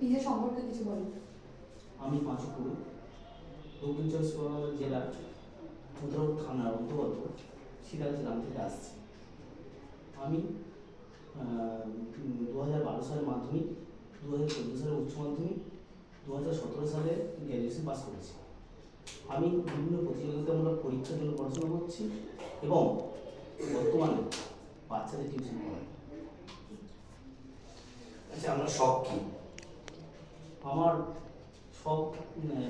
নিজের সম্পর্কে কিছু বলুন। আমি পাঁচপুর দক্ষিণ চব্বিশ পরগনা জেলার উত্তর থানার অন্তর্গত সিরাজ গ্রাম থেকে আসছি। আমি 2012 সালের মাধ্যমিক, 2014 সালে উচ্চ মাধ্যমিক, 2017 সালে গ্র্যাজুয়েশন পাস করেছি। আমি বিভিন্ন প্রতিযোগিতামূলক পরীক্ষার জন্য পড়াশোনা করছি এবং বর্তমানে বাচ্চাদের টিউশন পড়াই। আচ্ছা, আপনার শখ কি? আমার শখ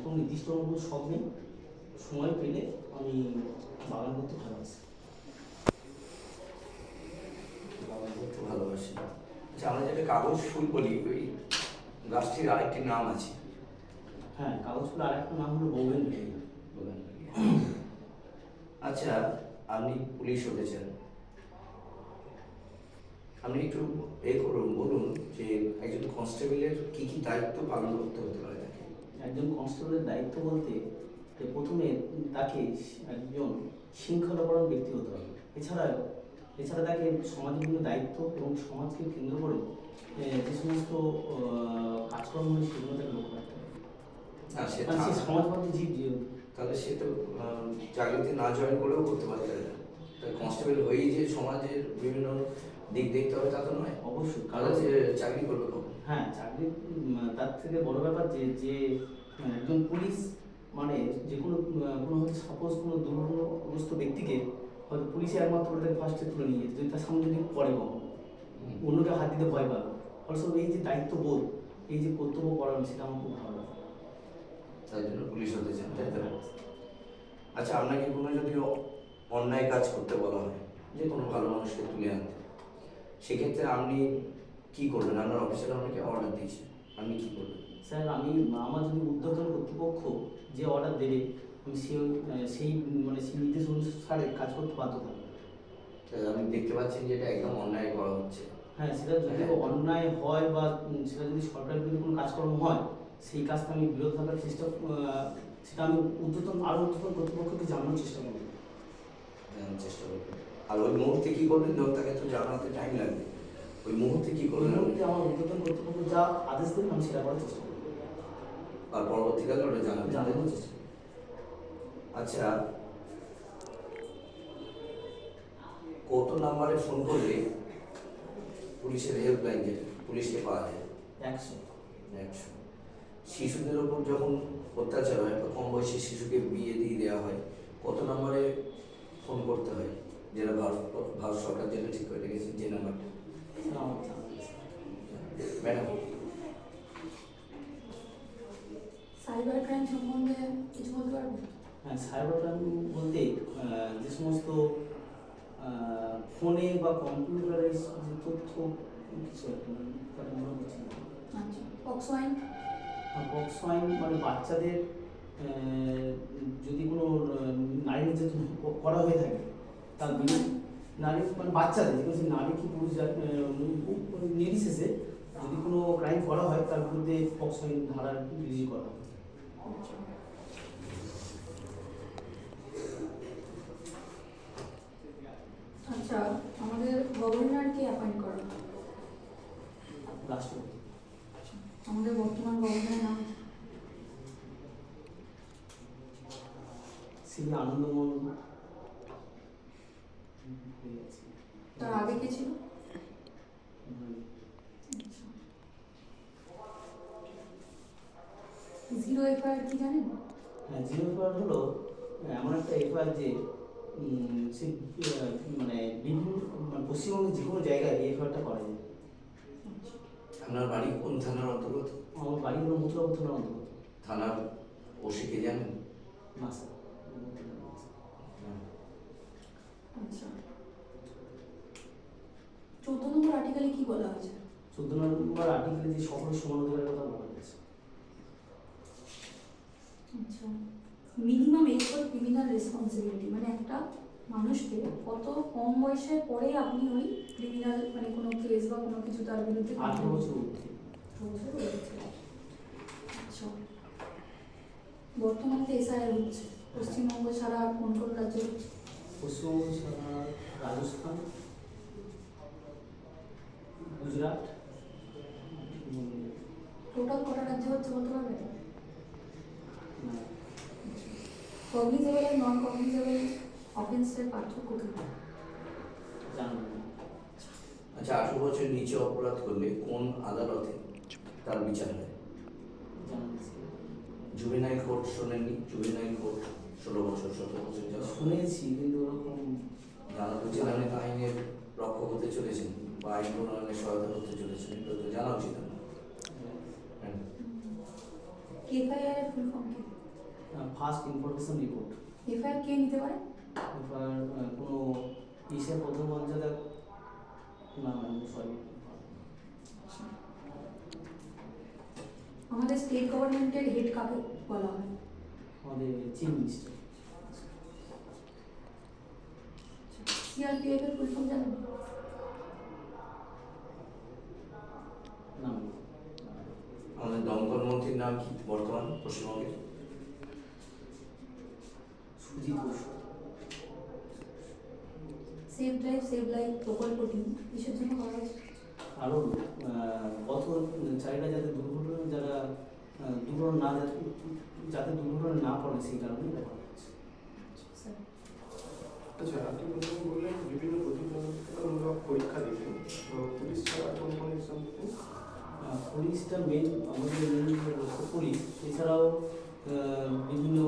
কোনো নির্দিষ্ট কোনো শখ নেই, সময় পেলে আমি বাগান করতে ভালোবাসি। বাগান করতে ভালোবাসি। আচ্ছা, আমরা যেটা কাগজ ফুল বলি, ওই গাছটির আরেকটি নাম আছে। হ্যাঁ, কাগজ ফুল আর একটা নাম হলো বোগেনভেলিয়া। আচ্ছা, আপনি পুলিশ হতে চান, আপনি একটু বলুন যে একজন কনস্টেবলের কি কি দায়িত্ব পালন করতে হতে পারে তাকে? একজন কনস্টেবলের দায়িত্ব বলতে যে প্রথমে তাকে একজন শৃঙ্খলাপরায়ণ ব্যক্তি হতে হবে। এছাড়া তাকে সমাজের বিভিন্ন দায়িত্ব এবং সমাজকে কেন্দ্র করে যে সমস্ত কাজকর্ম হয় সেগুলো তাকে লক্ষ্য রাখতে হবে। আর সে সমাজবাদী জীব যেহেতু, তাহলে সে তো চাকরিতে না জয়েন করেও করতে পারে। তাই কনস্টেবল হয়েই যে সমাজের বিভিন্ন দিক দেখতে হবে তা তো নয়। অবশ্যই কারণ সে চাকরি করবে কখন? হ্যাঁ, চাকরি তার থেকে বড় ব্যাপার যে একজন পুলিশ মানে যে কোনো হয়তো সাপোজ কোনো দুর্ঘটনাগ্রস্ত ব্যক্তিকে হয়তো পুলিশে একমাত্র তাকে ফার্স্টে তুলে নিয়ে যেত, যদি তার সামনে যদি পড়ে কখন অন্যকে হাত দিতে ভয় পাবে। ফলস্বরূপ এই যে দায়িত্ববোধ, এই যে কর্তব্য পালন, সেটা আমার খুব ভালো লাগে। তাই জন্য পুলিশ হতে চান, তাই তো? আচ্ছা, আপনাকে কোনো যদি অন্যায় কাজ করতে বলা হয়, যে কোনো ভালো মানুষকে তুলে আনতে, সেক্ষেত্রে আপনি কি করবেন? আপনার অফিসার আপনাকে অর্ডার দিয়েছে, আপনি কি করবেন? স্যার, আমার যদি ঊর্ধ্বতন কর্তৃপক্ষ যে অর্ডার দেবে, আমি সেই নির্দেশ অনুসারে কাজ করতে বাধ্য থাকবো। আপনি দেখতে পাচ্ছেন যে এটা একদম অন্যায় করা হচ্ছে। হ্যাঁ, সেটা যদি অন্যায় হয় বা সেটা যদি সরকারের বিরুদ্ধে কোনো কাজকর্ম হয়, সেই কাজটা আমি বিরত থাকার সেটা আমি আরও ঊর্ধ্বতন কর্তৃপক্ষকে জানানোর চেষ্টা করব। আর ওই মুহূর্তে কি করবেন? ধর তাকে তো জানাতে টাইম লাগবে, ওই মুহূর্তে কি করবেন? ওই মুহূর্তে আমার ঊর্ধ্বতন কর্তৃপক্ষ যা আদেশ দেবেন আমি সেটা করার চেষ্টা করব। আর পরবর্তীকালে ওটা জানানোর চেষ্টা করব। আচ্ছা, কত নাম্বারে ফোন করলে পুলিশের হেল্পলাইন যেটা পুলিশকে পাওয়া যায়? 100। শিশুদের ওপর যখন অত্যাচার হয় বা কম বয়সী শিশুকে বিয়ে দিয়ে দেওয়া হয়, কত নম্বরে ফোন করতে হয়? যেটা ভারত সরকার যেটা ঠিক করে রেখেছে, যে নাম্বারটা। ম্যাডাম, সাইবার ক্রাইম সম্বন্ধে কিছু বলতে পারবেন? হ্যাঁ, সাইবার ক্রাইম বলতে যে সমস্ত ফোনে বা কম্পিউটারে যে তথ্য কিছু একটা মনে হচ্ছে না। আচ্ছা, পক্সো আইন? পক্সো আইন মানে বাচ্চাদের যদি কোনো নারী নির্যাতন করা হয়ে থাকে, তার নারী মানে বাচ্চাদের যে নারী কি পুরুষ নির্বিশেষে যদি কোনো ক্রাইম করা হয়, তার বিরুদ্ধে পক্সো আইন ধারা রিলিজ করা হয়। আচ্ছা, আমাদের গভর্নরকে অ্যাপয়েন্ট করা রাষ্ট্রপতি। আমাদের বর্তমান গভর্নরের নাম? শ্রী আনন্দমোহন। তার আগে কে ছিল? জিরো এফআইআর কি জানেন? হ্যাঁ, জিরো এফআইআর হলো এমন একটা এফআইআর যে সে বিভিন্ন পশ্চিমবঙ্গের যে কোনো জায়গায় এই এফআইআরটা করা যায়। আপনার বাড়ি কোন থানার অন্তর্গত? আমার বাড়ি হলো মথুরাপুর থানার অন্তর্গত। থানার ওসিকে জানেন? না স্যার। আচ্ছা, 14 নম্বর আর্টিকেলে কি বলা হয়েছে? 14 নম্বর আর্টিকেলে যে সকলের সমান অধিকারের কথা বলা হয়েছে। আচ্ছা, minimum age for criminal responsibility মানে একটা মানুষকে কত কম বয়সের পরে আপনি ওই ক্রিমিনাল মানে কোনো কেস বা কোনো কিছু তার বিরুদ্ধে 18 বছর অবধি। আচ্ছা, বর্তমানে তো এসআইআর হচ্ছে পশ্চিমবঙ্গ ছাড়া কোন কোন রাজ্যে হচ্ছে? পশ্চিমবঙ্গ ছাড়া রাজস্থান, গুজরাট, টোটাল কটা রাজ্য হচ্ছে বলতে পারবেন? না, কগনিজেবল আর নন কগনিজেবল অফেন্সের পার্থক্য কী? জানবো না। আচ্ছা, 18 বছর নিচে অপরাধ করলে কোন আদালতে তার বিচার হয়? জানবো না। জুভেনাইল কোর্ট শোনেননি? জুভেনাইল কোর্ট 16 বছর 17 বছর যাওয়া শুনেছি কিন্তু ওরকম জানা উচিত। আপনি তো আইনের রক্ষক হতে চলেছেন বা আইন প্রণয়নের সহায়তা করতে চলেছেন, এটা তো জানা উচিত আপনার। হ্যাঁ। এফআইআর এর ফুল ফর্ম কি? First information report. এফআইআর কে নিতে পারে? এবার কোনো ইসের প্রথম মর্যাদা না সরি আমাদের স্টেট গভর্নমেন্টের হেড কাকে বলা হয়? আমাদের চিফ মিনিস্টার। সিআরপিএফ এর ফুল ফর্ম জানেন? নাম আমাদের দমকল মন্ত্রীর নাম কি বর্তমান পশ্চিমবঙ্গের? Sujit Basu. Save drive save life প্রকল্পটি কিসের জন্য করা হয়েছে? কারণ পথ চারিটা যাতে দুর্ঘটনা যারা দুর্ঘটনা না যাতে দুর্ঘটনা না পড়ে সেই কারণেই ব্যবহার হচ্ছে। স্যার আচ্ছা, আপনি প্রথমে বললেন বিভিন্ন প্রতিযোগিতামূলক পরীক্ষা দিতেন, তো পুলিশ ছাড়া কোন কোন এক্সাম দিতেন? পুলিশটা মেন আমাদের মেন পুলিশ, এছাড়াও বিভিন্ন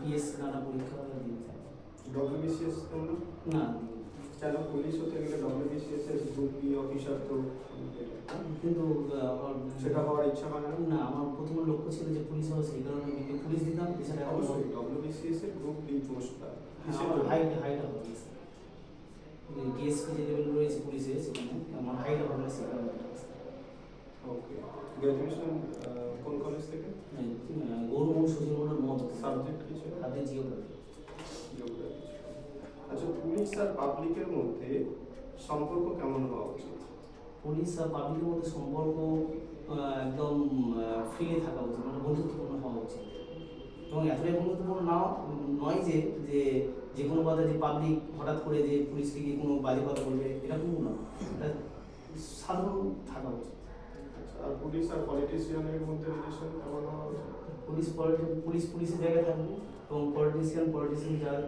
পিএস নানা পরীক্ষা দিয়ে থাকে। ডব্লিউবিসিএস দেন না? না কেন পুলিশ হতে গেলে ডব্লিউবিসিএস এর গ্রুপ বি অফিসার তো কিন্তু আমার সেটা হওয়ার ইচ্ছা হয় না? না, আমার প্রথম লক্ষ্য ছিল যে পুলিশ হওয়া, সেই কারণে আমি পুলিশ দিতাম। এছাড়া অবশ্যই ডব্লিউবিসিএস এর গ্রুপ বি পোস্টটা আমার হাইট হবে ডিএসপি যে লেভেল রয়েছে পুলিশে, সেখানে আমার হাইট হবে না, সেই কারণে ওকে। গ্র্যাজুয়েশন কোন কলেজ থেকে? গৌরবঙ্গ সচিবনার মত সাবজেক্ট কি ছিল? তাদের জিওগ্রাফি। জিওগ্রাফি। আচ্ছা, পুলিশ আর পাবলিকের মধ্যে সম্পর্ক কেমন হওয়া উচিত? পুলিশ আর পাবলিকের মধ্যে সম্পর্ক একদম ফ্রিলি থাকা উচিত, মানে বন্ধুত্বপূর্ণ হওয়া উচিত। এবং এতটাই বন্ধুত্বপূর্ণ নয় যে যে যে কোনো কথা যে পাবলিক হঠাৎ করে যে পুলিশকে গিয়ে কোনো বাজে কথা বলবে, এরকম নয়। এটা সাধারণ থাকা উচিত। আচ্ছা, আর পুলিশ আর পলিটিশিয়ানের মধ্যে রিলেশন কেমন হওয়া উচিত? পুলিশের জায়গায় থাকবে এবং পলিটিশিয়ান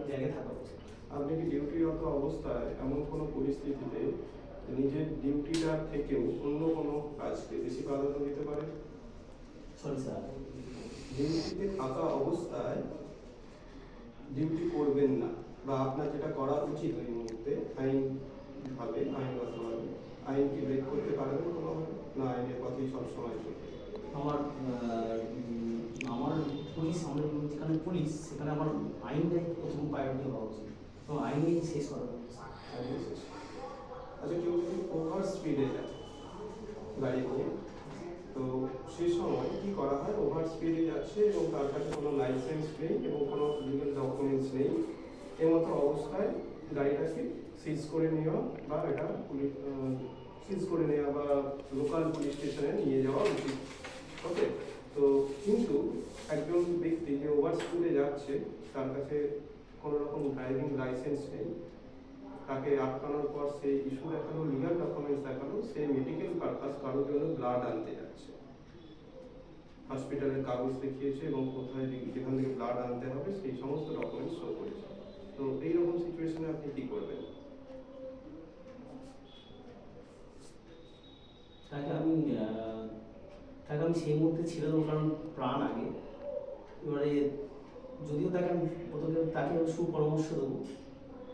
জায়গায় থাকা উচিত। আপনি কি ডিউটিরত অবস্থায় এমন কোনো পরিস্থিতিতে নিজের ডিউটিটার থেকেও অন্য কোনো কাজকে বেশি প্রাধান্য দিতে পারেন? সরি স্যার, ডিউটিতে থাকা অবস্থায় ডিউটি করবেন না, বা আপনার যেটা করা উচিত ওই মুহূর্তে আইনগতভাবে আইন কি ব্রেক করতে পারবেন কোনোভাবে, না আইনের পথেই সবসময় চলবে? আমার পুলিশ, আমাদের যেখানে পুলিশ সেখানে আমার আইনটাই প্রথম প্রায়োরিটি হওয়া উচিত এবং আইনেই শেষ করা উচিত। আচ্ছা, কেউ যদি ওভার স্পিডে যায় গাড়ি নিয়ে, তো সেই সময় কি করা হয়? ওভার স্পিডে যাচ্ছে এবং তার কাছে কোনো লাইসেন্স নেই এবং কোনো লিগাল ডকুমেন্টস নেই, এমতো অবস্থায় গাড়িটাকে সিজ করে নেওয়া বা সিজ করে নেওয়া বা লোকাল পুলিশ স্টেশনে নিয়ে যাওয়া উচিত। ওকে, তো কিন্তু একজন ব্যক্তি যে ওভার স্পিডে যাচ্ছে, তার কাছে কোনো রকম ড্রাইভিং লাইসেন্স নেই, তাকে আটকানোর পর সে ইস্যু দেখালো, লিগাল ডকুমেন্টস দেখালো, সে মেডিকেল পারপাস কারোর জন্য ব্লাড আনতে যাচ্ছে, হসপিটালের কাগজ দেখিয়েছে এবং কোথায় যেখান থেকে ব্লাড আনতে হবে সেই সমস্ত ডকুমেন্টস শো করেছে। তো এইরকম সিচুয়েশনে আপনি কি করবেন? তাকে আমি সেই মুহূর্তে ছেড়ে দেবো, কারণ প্রাণ আগে। এবারে যদিও তাকে সুপরামর্শ দেবো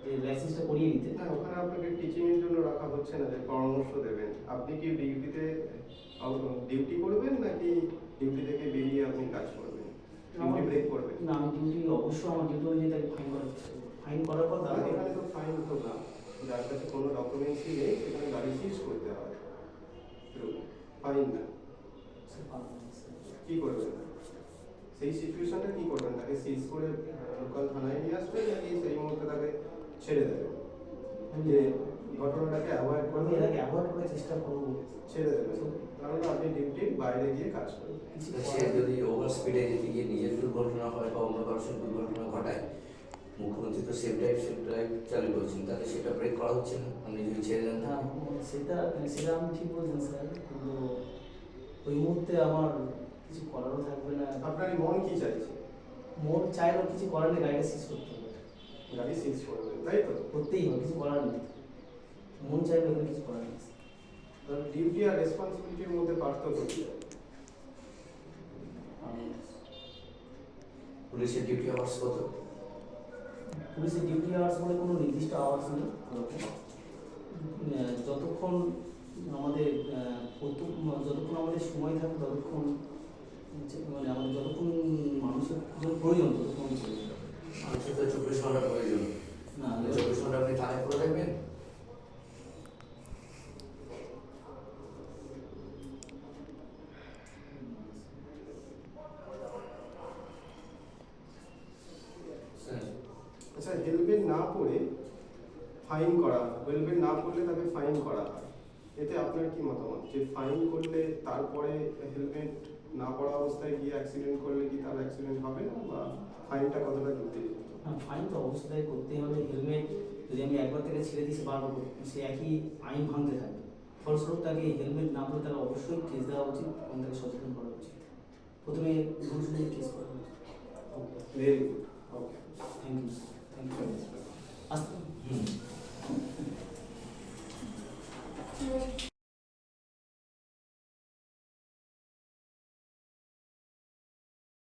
যে লাইসেন্সটা করিয়ে নিতে। না, ওখানে আপনাকে টিচিং এর জন্য রাখা হচ্ছে না যে পরামর্শ দেবেন। আপনি কি ডিউটি করবেন নাকি ডিউটি থেকে বেরিয়ে আপনি কাজ করবেন, ডিউটি ব্রেক করবেন? না, আমি ডিউটি অবশ্যই আমার ডিউটি অনুযায়ী তাকে ফাইন করার পর তারপর এখানে তো ফাইন তো না, যার কাছে কোনো ডকুমেন্টসই নেই সেখানে গাড়ি সিজ করতে হবে, ফাইন না। কি করবেন সেই সিচুয়েশনটা? কি করবেন? তাকে সিজ করে লোকাল থানায় নিয়ে আসবেন নাকি সেই মুহূর্তে তাকে ছেড়ে দেবেন? যে ঘটনাটাকে অ্যাভয়েড আমি করবেন, এটাকে অ্যাভয়েড করার চেষ্টা করবো। ছেড়ে দেবেন, কারণ আপনি ডিউটির বাইরে গিয়ে কাজ করবেন। সে যদি ওভার স্পিডে যেতে গিয়ে নিজের দুর্ঘটনা হয় বা অন্য কারোর সাথে দুর্ঘটনা ঘটায়, মুখ্যমন্ত্রী তো সেফ ড্রাইভ চালু করছেন, তাহলে সেটা ব্রেক করা হচ্ছে না? আপনি যদি ছেড়ে দেন না, সেটা আপনি ঠিক বলছেন স্যার, কিন্তু ওই মুহূর্তে আমার কিছু করারও থাকবে না। আপনার মন কি চাইছে? মোর চাইলেও কিছু করার নেই, গাড়িটা সিজ করতে হবে। গাড়ি সিজ করবেন, তাই তো? করতেই হবে, কিছু করার নেই। মন চাইলে ওখানে কিছু করার নেই। তাহলে ডিউটি আর রেসপন্সিবিলিটির মধ্যে পার্থক্য কি? পুলিশের ডিউটি আওয়ার্স কত? পুলিশের ডিউটি আওয়ার্স বলে কোনো নির্দিষ্ট আওয়ার্স নেই। যতক্ষণ আমাদের যতক্ষণ আমাদের সময় থাকে ততক্ষণ মানে আমাদের যতক্ষণ মানুষের জন্য প্রয়োজন ততক্ষণ চলে যাবে। মানুষের তো 24 ঘন্টা প্রয়োজন। না 24 ঘন্টা আপনি থানায় পড়ে থাকবেন? আচ্ছা, হেলমেট না পরে ফাইন করা, হেলমেট না পরলে তাকে ফাইন করা হয়, এতে আপনার কি মতামত? যে ফাইন করলে তারপরে হেলমেট না পরা অবস্থায় গিয়ে অ্যাক্সিডেন্ট করলে কি তার অ্যাক্সিডেন্ট হবে না, বা ফাইনটা কতটা করতে হবে? ফাইন তো অবশ্যই করতেই হবে। হেলমেট যদি আমি একবার থেকে ছেড়ে দিই সে বারবার সে একই আইন ভাঙতে থাকবে। ফলস্বরূপ তাকে হেলমেট না পরে তাহলে অবশ্যই কেস দেওয়া উচিত এবং তাকে সচেতন করা উচিত। প্রথমে রুলস নিয়ে কেস করা উচিত। Very good, okay, thank you, thank you. আসতে হুম।